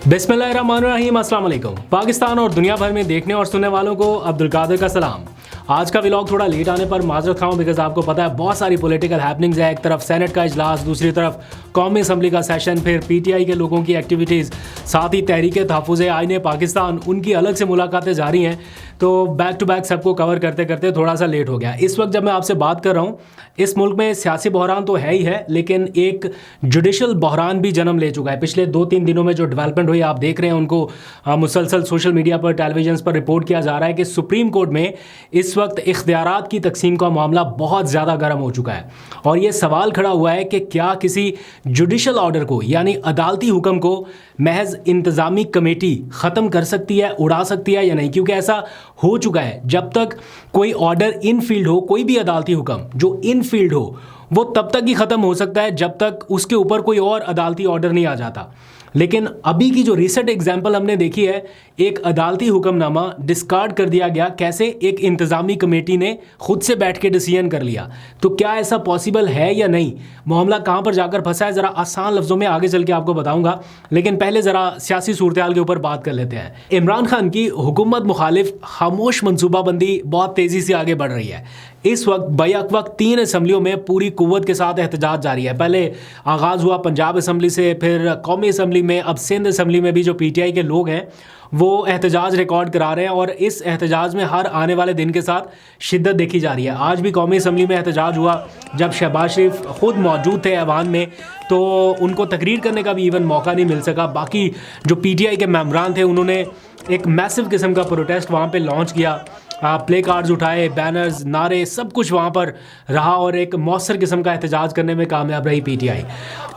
बिस्मिल्लाहिर्रहमानिर्रहीम, अस्सलाम वालेकुम। पाकिस्तान और दुनिया भर में देखने और सुनने वालों को अब्दुल कादिर का सलाम। आज का व्लॉग थोड़ा लेट आने पर माजरत खाऊं, बिकॉज आपको पता है बहुत सारी पॉलिटिकल हैपनिंग्स है। एक तरफ सेनेट का इजलास, दूसरी तरफ कौमी असम्बली का सेशन, फिर पीटीआई के लोगों की एक्टिविटीज़, साथ ही तहरीक तहफ़्फ़ुज़ आईन पाकिस्तान, उनकी अलग से मुलाकातें जारी हैं। तो बैक टू बैक सबको कवर करते करते थोड़ा सा लेट हो गया। इस वक्त जब मैं आपसे बात कर रहा हूँ, इस मुल्क में सियासी बहरान तो है ही है, लेकिन एक जुडिशल बहरान भी जन्म ले चुका है। पिछले 2-3 दिनों में जो डेवलपमेंट हुई आप देख रहे हैं, उनको मुसलसल सोशल मीडिया पर, टेलीविजन पर रिपोर्ट किया जा रहा है कि सुप्रीम कोर्ट में इस वक्त इख्तियारात की तकसीम का मामला बहुत ज़्यादा गर्म हो चुका है। और ये सवाल खड़ा हुआ है कि क्या किसी जुडिशल ऑर्डर को, यानी अदालती हुक्म को महज इंतज़ामी कमेटी ख़त्म कर सकती है, उड़ा सकती है या नहीं। क्योंकि ऐसा हो चुका है, जब तक कोई ऑर्डर इन फील्ड हो, कोई भी अदालती हुक्म जो इन फील्ड हो, वो तब तक ही ख़त्म हो सकता है जब तक उसके ऊपर कोई और अदालती ऑर्डर नहीं आ जाता। लेकिन अभी की जो रिसेंट एग्जाम्पल हमने देखी है, एक अदालती हुक्मनामा डिस्कार्ड कर दिया गया, कैसे एक इंतज़ामी कमेटी ने खुद से बैठ के डिसीजन कर लिया। तो क्या ऐसा पॉसिबल है या नहीं, मामला कहाँ पर जाकर फंसा है, ज़रा आसान लफ्ज़ों में आगे चल के आपको बताऊंगा। लेकिन पहले ज़रा सियासी सूरत-ए-हाल के ऊपर बात कर लेते हैं। इमरान खान की हुकूमत मुखालिफ खामोश मनसूबाबंदी बहुत तेज़ी से आगे बढ़ रही है। इस वक्त बैक वक्त 3 असम्बलियों में पूरी कुव्वत के साथ एहतजाज जारी है। पहले आगाज़ हुआ पंजाब असम्बली से, फिर कौमी असम्बली में, अब सिंध असम्बली में भी जो पीटीआई के लोग हैं वो एहतजाज रिकॉर्ड करा रहे हैं। और इस एहतजाज में हर आने वाले दिन के साथ शिद्दत देखी जा रही है। आज भी कौमी असम्बली में एहतजाज हुआ, जब शहबाज शरीफ खुद मौजूद थे ऐवान में, तो उनको तकरीर करने का भी इवन मौका नहीं मिल सका। बाकी जो पीटीआई के मेंबरान थे, उन्होंने एक मैसिव किस्म का प्रोटेस्ट वहाँ पे लॉन्च किया। प्ले कार्ड्स उठाए, बैनर्स, नारे, सब कुछ वहाँ पर रहा और एक मौसर किस्म का एहतजाज करने में कामयाब रही पीटीआई।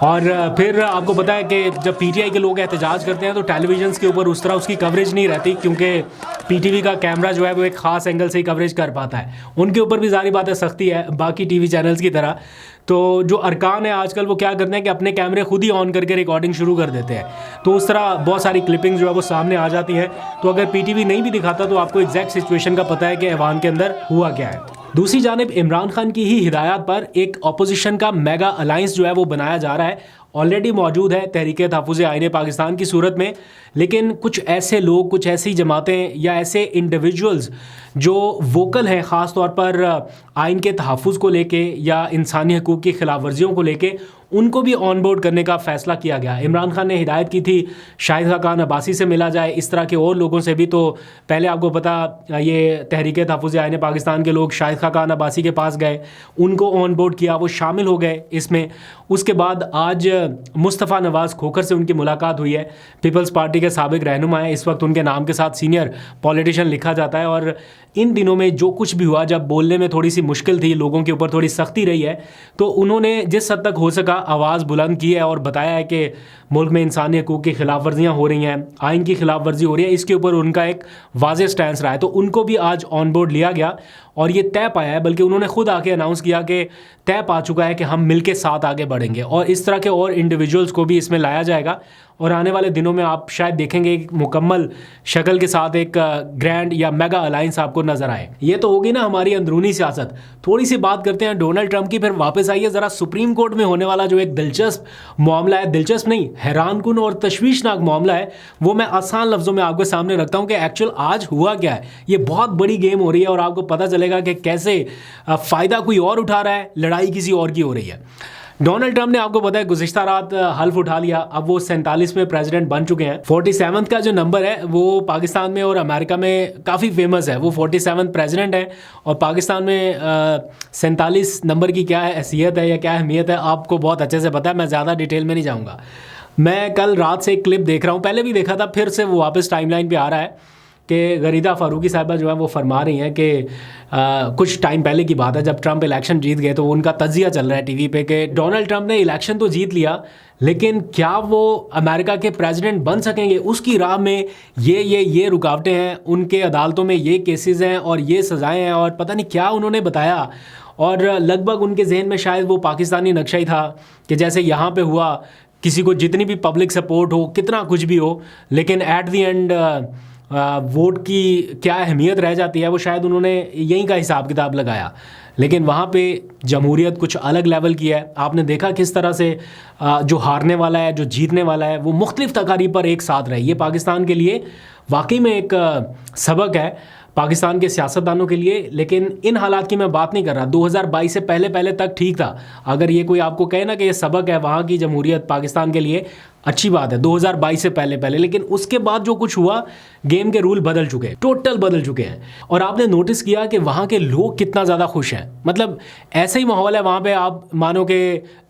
और फिर आपको पता है कि जब पीटीआई के लोग एहतजाज करते हैं तो टेलीविजन के ऊपर उस तरह उसकी कवरेज नहीं रहती, क्योंकि पीटीवी का कैमरा जो है वो एक ख़ास एंगल से ही कवरेज कर पाता है। उनके ऊपर भी ज़ाहिर बात है सख्ती है, बाकी टीवी चैनल्स की तरह। तो जो अरकान है आजकल, वो क्या करते हैं कि अपने कैमरे खुद ही ऑन करके रिकॉर्डिंग शुरू कर देते हैं। तो उस तरह बहुत सारी क्लिपिंग जो है वो सामने आ जाती हैं। तो अगर पीटीवी नहीं भी दिखाता तो आपको एग्जैक्ट सिचुएशन का पता है कि ऐवान के अंदर हुआ क्या है। दूसरी जानिब इमरान खान की ही हिदायत पर एक अपोजिशन का मेगा अलायंस जो है वो बनाया जा रहा है। ऑलरेडी मौजूद है तहरीक तहफ़्फ़ुज़ आईन पाकिस्तान की सूरत में, लेकिन कुछ ऐसे लोग, कुछ ऐसी जमातें या ऐसे इंडिविजुअल्स जो वोकल हैं ख़ास तौर पर आइन के तहफ़्फ़ुज़ को लेके या इंसानी हकूक़ की खिलाफ वर्जियों को लेके, उनको भी ऑन बोर्ड करने का फ़ैसला किया गया। इमरान खान ने हिदायत की थी शाहिद खाकान अब्बासी से मिला जाए, इस तरह के और लोगों से भी। तो पहले आपको पता, ये तहरीक तहफ़्फ़ुज़ आईन पाकिस्तान के लोग शाहिद खाकान अब्बासी के पास गए, उनको ऑन बोर्ड किया, वो शामिल हो गए इसमें। उसके बाद आज मुस्तफ़ा नवाज़ खोखर से उनकी मुलाकात हुई है। पीपल्स पार्टी के साबिक रहनुमा है, इस वक्त उनके नाम के साथ सीनियर पॉलिटिशियन लिखा जाता है। और इन दिनों में जो कुछ भी हुआ, जब बोलने में थोड़ी सी मुश्किल थी, लोगों के ऊपर थोड़ी सख्ती रही है, तो उन्होंने जिस हद तक हो सका आवाज़ बुलंद की है और बताया है कि मुल्क में इंसानी हकूक़ की खिलाफ वर्जियाँ हो रही हैं, आइन की खिलाफ वर्जी हो रही है। इसके ऊपर उनका एक वाज़ेह स्टैंस रहा है। तो उनको भी आज ऑन बोर्ड लिया गया और ये तय पाया है, बल्कि उन्होंने खुद आके अनाउंस किया कि तय पा चुका है कि हम मिलके साथ आगे बढ़ेंगे। और इस तरह के और इंडिविजुअल्स को भी इसमें लाया जाएगा। और आने वाले दिनों में आप शायद देखेंगे एक मुकम्मल शक्ल के साथ एक ग्रैंड या मेगा अलायंस आपको नजर आए। ये तो होगी ना हमारी अंदरूनी सियासत। थोड़ी सी बात करते हैं डोनाल्ड ट्रंप की, फिर वापस आइए ज़रा सुप्रीम कोर्ट में होने वाला जो एक दिलचस्प मामला है, दिलचस्प नहीं, हैरानकुन और तशवीशनाक मामला है, वो मैं आसान लफ्ज़ों में आपके सामने रखता हूँ कि एक्चुअल आज हुआ क्या है। ये बहुत बड़ी गेम हो रही है और आपको पता चलेगा कि कैसे फ़ायदा कोई और उठा रहा है, लड़ाई किसी और की हो रही है। डोनाल्ड ट्रंप ने, आपको पता है, गुज़िश्ता रात हल्फ उठा लिया। अब वो 47वें प्रेसिडेंट बन चुके हैं। 47 का जो नंबर है वो पाकिस्तान में और अमेरिका में काफ़ी फेमस है। वो 47 प्रेसिडेंट है और पाकिस्तान में 47 नंबर की क्या हैसियत है या क्या अहमियत है आपको बहुत अच्छे से पता है। मैं ज़्यादा डिटेल में नहीं जाऊँगा। मैं कल रात से एक क्लिप देख रहा हूँ, पहले भी देखा था, फिर से वो वापस टाइमलाइन पे आ रहा है कि गरीदा फ़ारूकी साहिबा जो है वो फरमा रही हैं कि कुछ टाइम पहले की बात है, जब ट्रंप इलेक्शन जीत गए तो उनका तज्जिया चल रहा है टीवी पे कि डोनाल्ड ट्रंप ने इलेक्शन तो जीत लिया, लेकिन क्या वो अमेरिका के प्रेसिडेंट बन सकेंगे? उसकी राह में ये रुकावटें हैं, उनके अदालतों में ये केसेस हैं और ये सज़ाएँ हैं और पता नहीं क्या उन्होंने बताया। और लगभग उनके जहन में शायद वो पाकिस्तानी नक्शा ही था कि जैसे यहाँ पे हुआ किसी को जितनी भी पब्लिक सपोर्ट हो, कितना कुछ भी हो, लेकिन एट द एंड वोट की क्या अहमियत रह जाती है वो शायद उन्होंने यहीं का हिसाब किताब लगाया। लेकिन वहाँ पे जमहूरियत कुछ अलग लेवल की है। आपने देखा किस तरह से जो हारने वाला है, जो जीतने वाला है, वो मुख्तलिफ तकारीब पर एक साथ रहे। ये पाकिस्तान के लिए वाकई में एक सबक है, पाकिस्तान के सियासतदानों के लिए। लेकिन इन हालात की मैं बात नहीं कर रहा। 2022 से पहले पहले तक ठीक था। अगर ये कोई आपको कहे ना कि ये सबक है वहाँ की जमहूरियत पाकिस्तान के लिए, अच्छी बात है 2022 से पहले पहले। लेकिन उसके बाद जो कुछ हुआ, गेम के रूल बदल चुके हैं, टोटल बदल चुके हैं। और आपने नोटिस किया कि वहाँ के लोग कितना ज़्यादा खुश हैं। मतलब ऐसा ही माहौल है वहाँ पे। आप मानो कि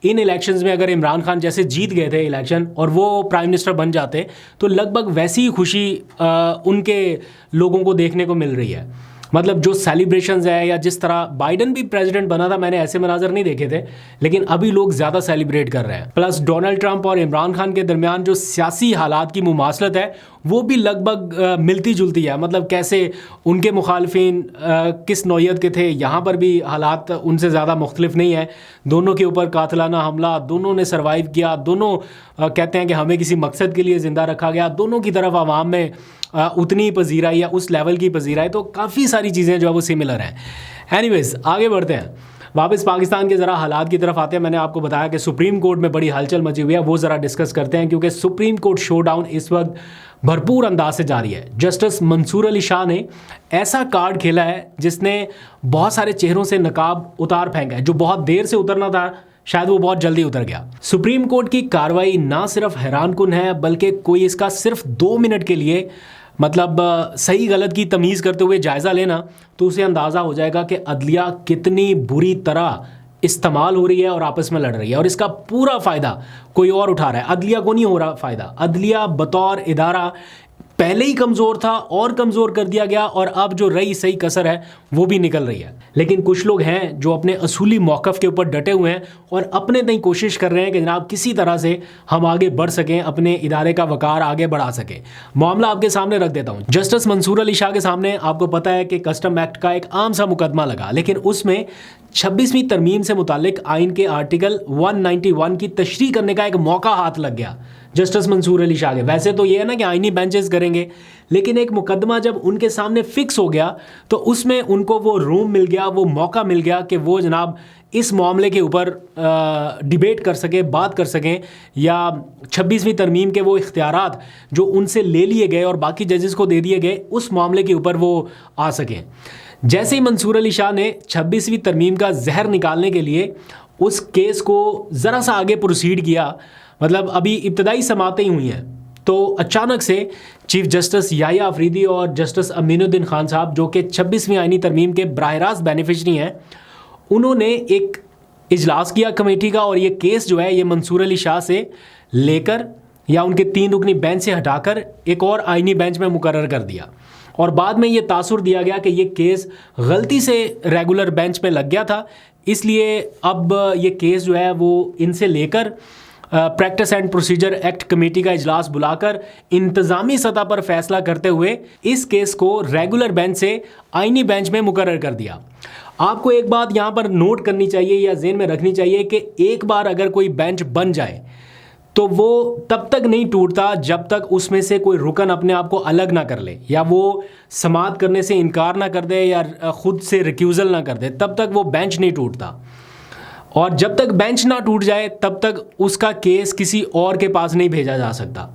इन इलेक्शंस में अगर इमरान खान जैसे जीत गए थे इलेक्शन और वो प्राइम मिनिस्टर बन जाते, तो लगभग वैसी ही खुशी उनके लोगों को देखने को मिल रही है। मतलब जो सेलिब्रेशंस है, या जिस तरह बाइडन भी प्रेसिडेंट बना था, मैंने ऐसे मनाजर नहीं देखे थे, लेकिन अभी लोग ज़्यादा सेलिब्रेट कर रहे हैं। प्लस डोनाल्ड ट्रंप और इमरान खान के दरमियान जो सियासी हालात की मुमासलत है वो भी लगभग मिलती जुलती है। मतलब कैसे उनके मुखालफिन किस नौयत के थे, यहाँ पर भी हालात उनसे ज़्यादा मुख्तलिफ नहीं है। दोनों के ऊपर कातलाना हमला, दोनों ने सर्वाइव किया, दोनों कहते हैं कि हमें किसी मकसद के लिए ज़िंदा रखा गया, दोनों की तरफ आवाम में उतनी ही पजीराई या उस लेवल की पजीराई। तो काफ़ी सारी चीज़ें जो है वो सिमिलर हैं। एनीवेज आगे बढ़ते हैं, वापस पाकिस्तान के ज़रा हालात की तरफ आते हैं। मैंने आपको बताया कि सुप्रीम कोर्ट में बड़ी हलचल मची हुई है, वो ज़रा डिस्कस करते हैं, क्योंकि सुप्रीम कोर्ट शोडाउन इस वक्त भरपूर अंदाज से जारी है। जस्टिस मंसूर अली शाह ने ऐसा कार्ड खेला है जिसने बहुत सारे चेहरों से नकाब उतार फेंका है। जो बहुत देर से उतरना था, शायद वो बहुत जल्दी उतर गया। सुप्रीम कोर्ट की कार्रवाई ना सिर्फ हैरानकुन है, बल्कि कोई इसका सिर्फ 2 मिनट के लिए मतलब सही गलत की तमीज़ करते हुए जायज़ा लेना, तो उसे अंदाज़ा हो जाएगा कि अदलिया कितनी बुरी तरह इस्तेमाल हो रही है और आपस में लड़ रही है। और इसका पूरा फ़ायदा कोई और उठा रहा है, अदलिया को नहीं हो रहा फ़ायदा। अदलिया बतौर इदारा पहले ही कमज़ोर था और कमज़ोर कर दिया गया, और अब जो रही सही कसर है वो भी निकल रही है। लेकिन कुछ लोग हैं जो अपने असूली मौक़िफ़ के ऊपर डटे हुए हैं और अपने तय कोशिश कर रहे हैं कि जनाब किसी तरह से हम आगे बढ़ सकें, अपने इदारे का वक़ार आगे बढ़ा सकें। मामला आपके सामने रख देता हूँ। जस्टिस मंसूर अली शाह के सामने आपको पता है कि कस्टम एक्ट का एक आम सा मुकदमा लगा, लेकिन उसमें 26वीं तरमीम से मुतालिक आइन के आर्टिकल 191 की तशरीह करने का एक मौका हाथ लग गया जस्टिस मंसूर अली शाह के। वैसे तो ये है ना कि आइनी बेंचेस करेंगे, लेकिन एक मुकदमा जब उनके सामने फिक्स हो गया तो उसमें उनको वो रूम मिल गया, वो मौका मिल गया कि वो जनाब इस मामले के ऊपर डिबेट कर सकें, बात कर सकें, या 26वीं तरमीम के वो इख्तियारात जो उनसे ले लिए गए और बाकी जजेस को दे दिए गए, उस मामले के ऊपर वो आ सकें। जैसे ही मंसूर अली शाह ने 26वीं तरमीम का जहर निकालने के लिए उस केस को ज़रा सा आगे प्रोसीड किया, मतलब अभी इब्तदाई समातें ही हुई हैं, तो अचानक से चीफ जस्टिस याहिया अफरीदी और जस्टिस अमीनुद्दीन खान साहब, जो कि 26वीं आइनी तरमीम के बराह रास्त बेनिफिशरी हैं, उन्होंने एक इजलास किया कमेटी का, और ये केस जो है ये मंसूर अली शाह से लेकर या उनके 3 रुकनी बेंच से हटाकर एक और आइनी बेंच में मुकर्रर कर दिया। और बाद में ये तासुर दिया गया कि ये केस गलती से रेगुलर बेंच पे लग गया था, इसलिए अब ये केस जो है वो इनसे लेकर practice and procedure act committee का इजलास बुलाकर इंतज़ामी सतह पर फैसला करते हुए इस केस को रेगुलर बेंच से आइनी बेंच में मुकर्रर कर दिया। आपको एक बात यहाँ पर नोट करनी चाहिए या ज़हन में रखनी चाहिए कि एक बार अगर कोई बेंच बन जाए तो वो तब तक नहीं टूटता जब तक उसमें से कोई रुकन अपने आप को अलग ना कर ले, या वो समाअत करने से इनकार ना कर दे, या ख़ुद से रिक्यूज़ल ना कर दे, तब तक वो बेंच नहीं टूटता। और जब तक बेंच ना टूट जाए तब तक उसका केस किसी और के पास नहीं भेजा जा सकता।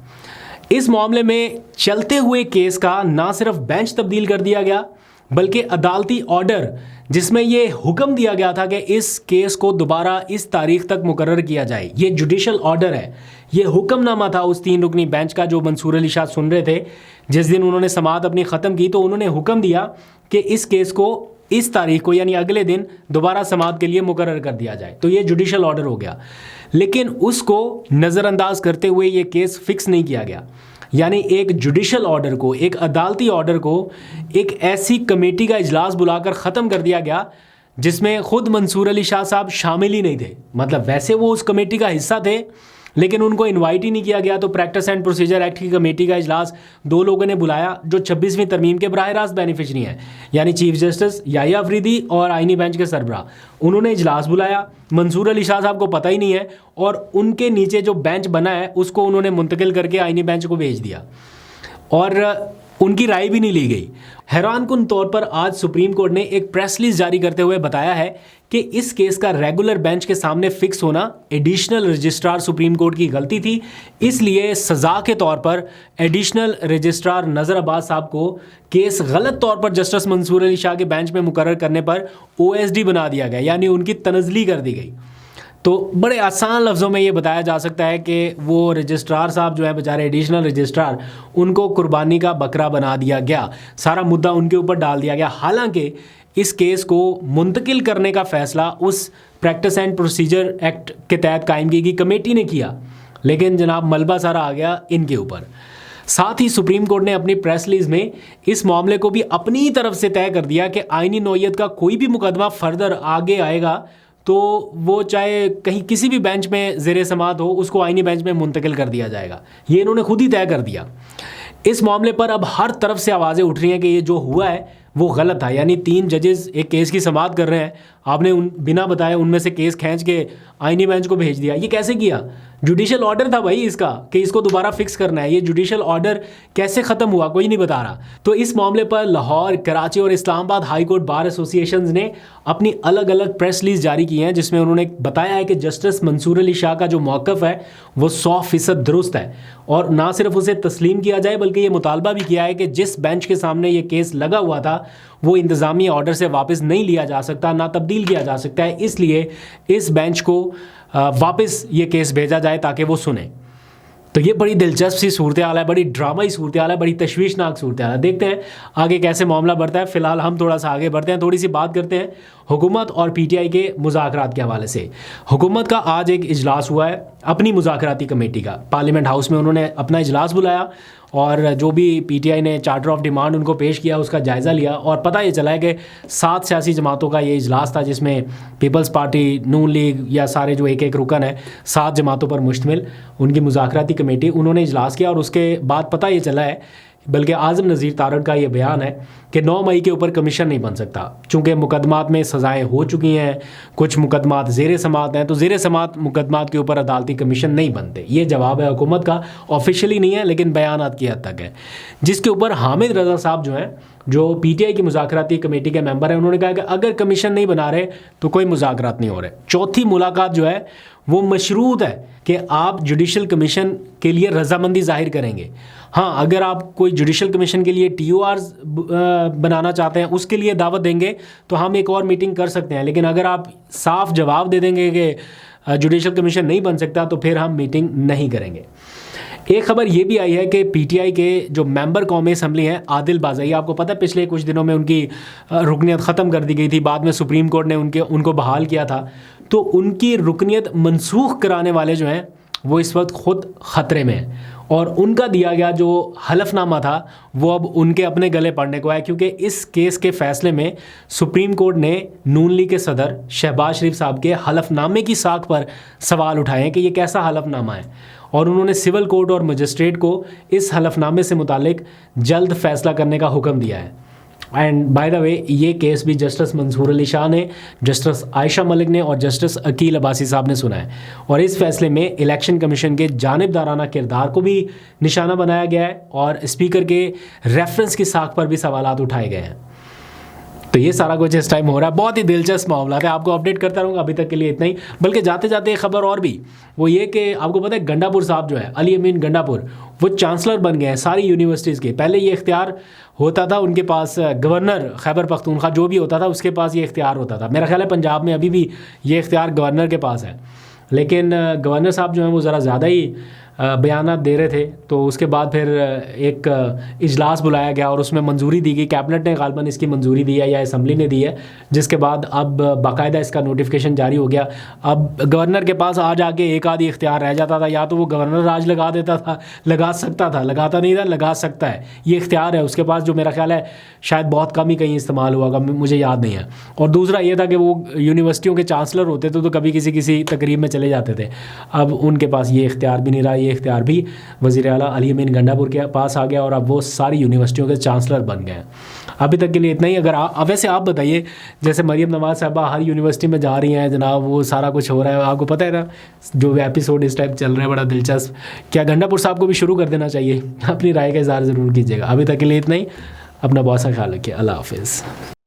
इस मामले में चलते हुए केस का ना सिर्फ बेंच तब्दील कर दिया गया, बल्कि अदालती ऑर्डर जिसमें ये हुक्म दिया गया था कि इस केस को दोबारा इस तारीख तक मुकर्रर किया जाए, ये जुडिशल ऑर्डर है, ये हुक्मनामा था उस 3 रुकनी बेंच का जो मंसूर अली शाह सुन रहे थे। जिस दिन उन्होंने समाअत अपनी ख़त्म की तो उन्होंने हुक्म दिया कि इस केस को इस तारीख को यानी अगले दिन दोबारा समाअत के लिए मुकर्रर कर दिया जाए। तो ये जुडिशल ऑर्डर हो गया, लेकिन उसको नज़रअंदाज करते हुए ये केस फिक्स नहीं किया गया। यानी एक जुडिशल ऑर्डर को, एक अदालती ऑर्डर को एक ऐसी कमेटी का इजलास बुलाकर ख़त्म कर दिया गया जिसमें ख़ुद मंसूर अली शाह साहब शामिल ही नहीं थे। मतलब वैसे वो उस कमेटी का हिस्सा थे, लेकिन उनको इनवाइट ही नहीं किया गया। तो प्रैक्टिस एंड प्रोसीजर एक्ट की कमेटी का इजलास 2 लोगों ने बुलाया जो 26वीं तरमीम के बराह रास्त बेनिफिशरी हैं, यानी चीफ जस्टिस याहिया अफरीदी और आईनी बेंच के सरबराह। उन्होंने इजलास बुलाया, मंसूर अली शाह साहब को पता ही नहीं है और उनके नीचे जो बेंच बना है उसको उन्होंने मुंतकिल करके आईनी बेंच को भेज दिया और उनकी राय भी नहीं ली गई। हैरानकुन तौर पर आज सुप्रीम कोर्ट ने एक प्रेस रिलीज जारी करते हुए बताया है कि इस केस का रेगुलर बेंच के सामने फिक्स होना एडिशनल रजिस्ट्रार सुप्रीम कोर्ट की गलती थी, इसलिए सज़ा के तौर पर एडिशनल रजिस्ट्रार नज़र अब्बास साहब को केस गलत तौर पर जस्टिस मंसूर अली शाह के बेंच में मुकर्रर करने पर OSD बना दिया गया, यानी उनकी तनज़ली कर दी गई। तो बड़े आसान लफ्ज़ों में ये बताया जा सकता है कि वो रजिस्ट्रार साहब जो है बेचारे एडिशनल रजिस्ट्रार, उनको कुर्बानी का बकरा बना दिया गया, सारा मुद्दा उनके ऊपर डाल दिया गया। हालांकि इस केस को मुंतकिल करने का फ़ैसला उस प्रैक्टिस एंड प्रोसीजर एक्ट के तहत कायम की कमेटी ने किया, लेकिन जनाब मलबा सारा आ गया इनके ऊपर। साथ ही सुप्रीम कोर्ट ने अपनी प्रेस रिलीज में इस मामले को भी अपनी तरफ से तय कर दिया कि आईनी नौयत का कोई भी मुकदमा फर्दर आगे आएगा तो वो चाहे कहीं किसी भी बेंच में ज़ेरे समात हो, उसको आईनी बेंच में मुंतकिल कर दिया जाएगा। ये इन्होंने खुद ही तय कर दिया। इस मामले पर अब हर तरफ से आवाज़ें उठ रही हैं कि ये जो हुआ है वो गलत था, यानी 3 जजेस एक केस की समाअत कर रहे हैं, आपने बिना बताए उनमें से केस खींच के आईनी बेंच को भेज दिया। ये कैसे किया? जुडिशल ऑर्डर था भाई इसका कि इसको दोबारा फिक्स करना है। ये जुडिशल ऑर्डर कैसे ख़त्म हुआ कोई नहीं बता रहा। तो इस मामले पर लाहौर, कराची और Islamabad high court bar associations ने अपनी अलग अलग प्रेस रिलीज जारी की हैं, जिसमें उन्होंने बताया है कि जस्टिस मंसूर अली शाह का जो मौक़िफ़ है वो 100% दुरुस्त है और ना सिर्फ उसे तस्लीम किया जाए बल्कि ये मुतालबा भी किया है कि जिस बेंच के सामने ये केस लगा हुआ था वो इंतज़ामी ऑर्डर से वापस नहीं लिया जा सकता, ना तब्दील किया जा सकता है, इसलिए इस बेंच को वापस ये केस भेजा जाए ताकि वो सुने। तो ये बड़ी दिलचस्प सी सूरत हाल है, बड़ी ड्रामाई सूरत हाल है, बड़ी तशवीशनाक सूरत हाल है। देखते हैं आगे कैसे मामला बढ़ता है। फ़िलहाल हम थोड़ा सा आगे बढ़ते हैं, थोड़ी सी बात करते हैं हुकूमत और PTI के मुज़ाकरात के हवाले से। हुकूमत का आज एक इजलास हुआ है अपनी मुज़ाकराती कमेटी का, पार्लियामेंट हाउस में उन्होंने अपना इजलास बुलाया और जो भी PTI ने चार्टर ऑफ डिमांड उनको पेश किया उसका जायज़ा लिया और पता ये चला है कि 7 सियासी जमातों का ये इजलास था, जिसमें पीपल्स पार्टी, नून लीग या सारे जो एक रुकन है 7 जमातों पर मुश्तमिल उनकी मुज़ाकराती कमेटी, उन्होंने इजलास किया और उसके बाद पता ये चला है, बल्कि आज़म नज़ीर तारड़ का ये बयान है कि 9 मई के ऊपर कमीशन नहीं बन सकता, चूँकि मुकदमात में सज़ाएँ हो चुकी हैं, कुछ मुकदमात ज़ेर समात हैं, तो ज़ेर समात मुकदमात के ऊपर अदालती कमीशन नहीं बनते। ये जवाब है हुकूमत का, ऑफिशियली नहीं है लेकिन बयानात की हद तक है, जिसके ऊपर हामिद रज़ा साहब जो हैं, जो PTI की मुज़ाकराती कमेटी के मेंबर हैं, उन्होंने कहा कि अगर कमीशन नहीं बना रहे तो कोई मुज़ाकरात नहीं हो रहे। चौथी मुलाकात जो है वो मशरूत है कि आप जुडिशल कमीशन के लिए रजामंदी जाहिर करेंगे। हाँ, अगर आप कोई जुडिशल कमीशन के लिए TORs बनाना चाहते हैं उसके लिए दावत देंगे तो हम एक और मीटिंग कर सकते हैं, लेकिन अगर आप साफ जवाब दे देंगे कि जुडिशल कमीशन नहीं बन सकता तो फिर हम मीटिंग नहीं करेंगे। एक खबर ये भी आई है कि PTI के जो मेंबर कौमी असम्बली हैं आदिल बाज़ाई, आपको पता है पिछले कुछ दिनों में उनकी रुकनियत ख़त्म कर दी गई थी, बाद में सुप्रीम कोर्ट ने उनको बहाल किया था, तो उनकी रुकनियत मनसूख कराने वाले जो हैं वो इस वक्त ख़ुद ख़तरे में हैं और उनका दिया गया जो हलफनामा था वो अब उनके अपने गले पड़ने को है, क्योंकि इस केस के फ़ैसले में सुप्रीम कोर्ट ने नून लीग के सदर शहबाज शरीफ साहब के हलफनामे की साख पर सवाल उठाए हैं कि ये कैसा हलफनामा है, और उन्होंने सिविल कोर्ट और मजिस्ट्रेट को इस हलफनामे से मुतालिक जल्द फ़ैसला करने का हुक्म दिया है। एंड बाय द वे ये केस भी जस्टिस मंसूर अली शाह ने, जस्टिस आयशा मलिक ने और जस्टिस अकील अब्बासी साहब ने सुना है और इस फैसले में इलेक्शन कमीशन के जानिबदाराना किरदार को भी निशाना बनाया गया है और स्पीकर के रेफरेंस की साख पर भी सवालात उठाए गए हैं। तो ये सारा कुछ इस टाइम हो रहा है, बहुत ही दिलचस्प मामला है, आपको अपडेट करता रहूँगा। अभी तक के लिए इतना ही, बल्कि जाते जाते एक खबर और भी, वो ये कि आपको पता है गंडापुर साहब जो है, अली अमीन गंडापुर, वो चांसलर बन गए हैं सारी यूनिवर्सिटीज़ के। पहले ये इख्तियार होता था उनके पास, गवर्नर खैबर पख्तूनख्वा जो भी होता था उसके पास ये इख्तियार होता था। मेरा ख्याल है पंजाब में अभी भी ये इख्तियार गवर्नर के पास है, लेकिन गवर्नर साहब जो हैं वो ज़रा ज़्यादा ही बयानात दे रहे थे, तो उसके बाद फिर एक इजलास बुलाया गया और उसमें मंजूरी दी गई। कैबिनेट ने गालबन इसकी मंजूरी दी है या असम्बली ने दी है, जिसके बाद अब बाकायदा इसका नोटिफिकेशन जारी हो गया। अब गवर्नर के पास आज आके एक आधी इख्तियार रह जाता था, या तो वो गवर्नर राज लगा देता था, लगा सकता था, लगाता नहीं था, लगा सकता है, ये इख्तियार है उसके पास, जो मेरा ख्याल है शायद बहुत कम ही कहीं इस्तेमाल हुआ, मुझे याद नहीं है। और दूसरा ये था कि वो यूनिवर्सिटियों के चांसलर होते थे तो कभी किसी तकरीब में चले जाते थे। अब उनके पास ये इख्तियार भी नहीं रहा, ये इख्तियार भी वज़ीर आला अली अमीन गंडापुर के पास आ गया और अब वो सारी यूनिवर्सिटियों के चांसलर बन गए हैं। अभी तक के लिए इतना ही। अगर आप वैसे आप बताइए, जैसे मरीम नवाज़ साहबा हर यूनिवर्सिटी में जा रही हैं जनाब, वो सारा कुछ हो रहा है, आपको पता है ना जो एपिसोड इस टाइप चल रहे हैं बड़ा दिलचस्प, क्या गंडापुर साहब को भी शुरू कर देना चाहिए? अपनी राय का इज़हार ज़रूर कीजिएगा। अभी तक के लिए इतना ही। अपना बहुत सा ख्याल रखिए। अल्लाह हाफिज़।